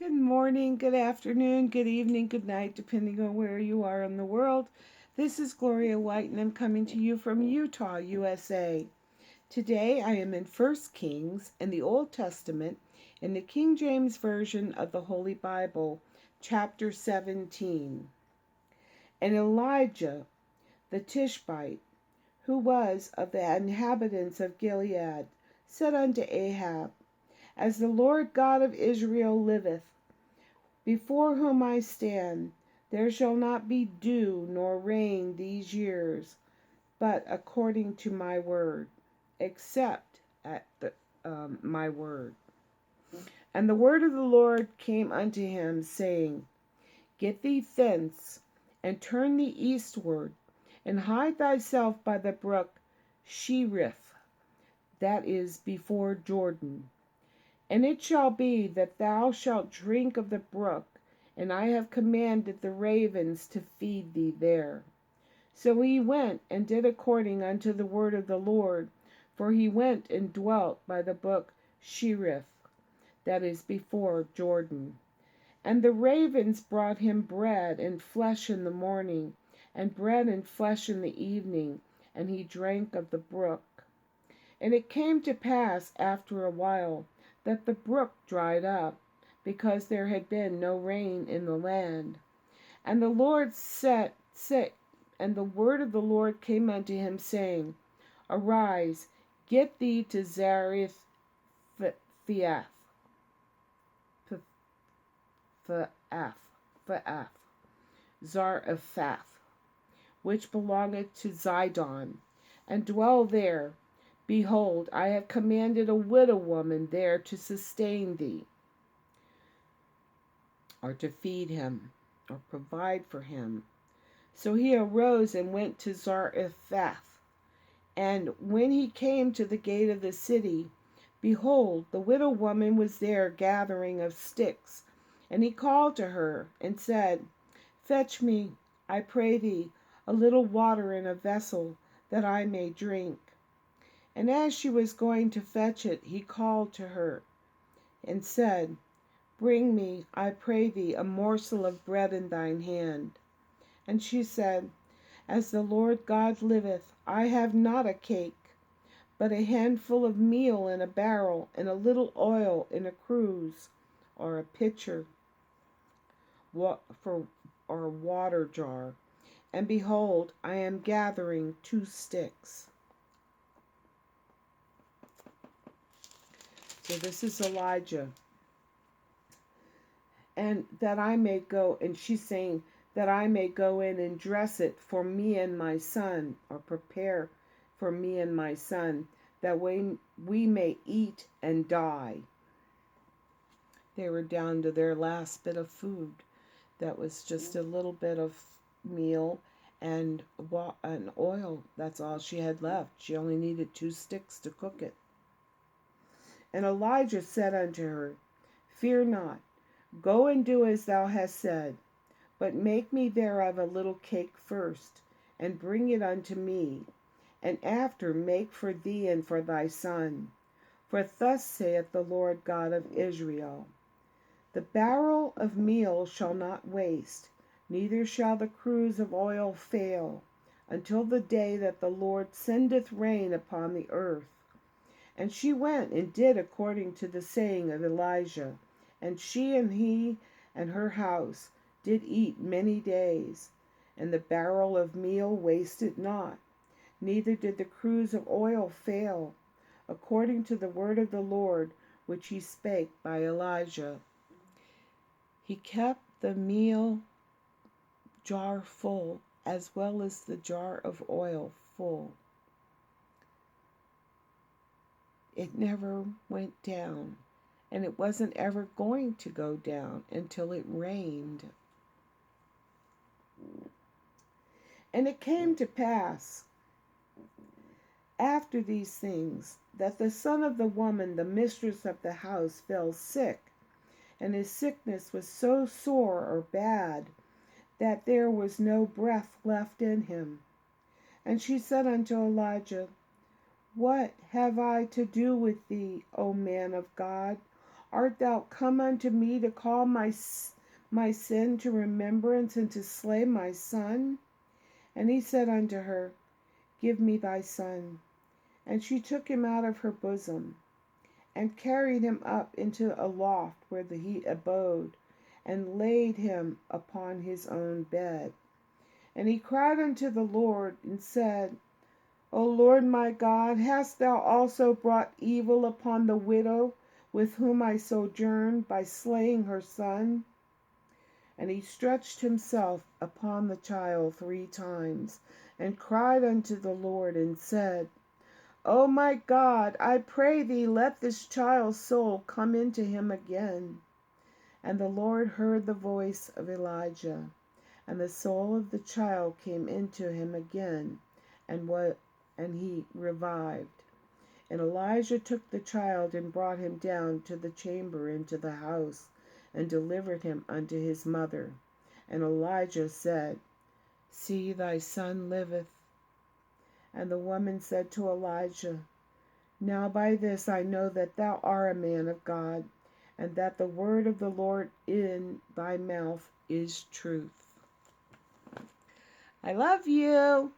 Good morning, good afternoon, good evening, good night, depending on where you are in the world. This is Gloria White, and I'm coming to you from Utah, USA. Today I am in 1 Kings in the Old Testament in the King James Version of the Holy Bible, chapter 17. And Elijah the Tishbite, who was of the inhabitants of Gilead, said unto Ahab, As the Lord God of Israel liveth, before whom I stand, there shall not be dew nor rain these years, but according to my word, except at my word. And the word of the Lord came unto him, saying, Get thee thence, and turn thee eastward, and hide thyself by the brook Cherith, that is before Jordan. And it shall be that thou shalt drink of the brook, and I have commanded the ravens to feed thee there. So he went and did according unto the word of the Lord, for he went and dwelt by the brook Cherith, that is before Jordan. And the ravens brought him bread and flesh in the morning, and bread and flesh in the evening, and he drank of the brook. And it came to pass after a while that the brook dried up, because there had been no rain in the land. And the Lord and the word of the Lord came unto him, saying, Arise, get thee to Zarephath, Zarephath, which belongeth to Zidon, and dwell there. Behold, I have commanded a widow woman there to sustain thee, or to feed him, or provide for him. So he arose and went to Zarephath. And when he came to the gate of the city, behold, the widow woman was there gathering of sticks. And he called to her, and said, Fetch me, I pray thee, a little water in a vessel, that I may drink. And as she was going to fetch it, he called to her, and said, Bring me, I pray thee, a morsel of bread in thine hand. And she said, As the Lord God liveth, I have not a cake, but a handful of meal in a barrel, and a little oil in a cruse, or a pitcher, or water jar. And behold, I am gathering 2 sticks. So this is Elijah. And that I may go, and she's saying, that I may go in and dress it for me and my son, or prepare for me and my son, that we may eat and die. They were down to their last bit of food. That was just a little bit of meal and oil. That's all she had left. She only needed 2 sticks to cook it. And Elijah said unto her, Fear not, go and do as thou hast said, but make me thereof a little cake first, and bring it unto me, and after make for thee and for thy son. For thus saith the Lord God of Israel, The barrel of meal shall not waste, neither shall the cruse of oil fail, until the day that the Lord sendeth rain upon the earth. And she went and did according to the saying of Elijah, and she and he and her house did eat many days, and the barrel of meal wasted not, neither did the cruse of oil fail, according to the word of the Lord which he spake by Elijah. He kept the meal jar full, as well as the jar of oil full. It never went down, and it wasn't ever going to go down until it rained. And it came to pass, after these things, that the son of the woman, the mistress of the house, fell sick, and his sickness was so sore or bad, that there was no breath left in him. And she said unto Elijah, What have I to do with thee, O man of God? Art thou come unto me to call my sin to remembrance and to slay my son? And he said unto her, Give me thy son. And she took him out of her bosom, and carried him up into a loft where he abode, and laid him upon his own bed. And he cried unto the Lord, and said, O Lord my God, hast thou also brought evil upon the widow with whom I sojourned by slaying her son? And he stretched himself upon the child 3 times, and cried unto the Lord, and said, O my God, I pray thee, let this child's soul come into him again. And the Lord heard the voice of Elijah, and the soul of the child came into him again, and he revived. And Elijah took the child and brought him down to the chamber into the house, and delivered him unto his mother. And Elijah said, See, thy son liveth. And the woman said to Elijah, Now by this I know that thou art a man of God, and that the word of the Lord in thy mouth is truth. I love you.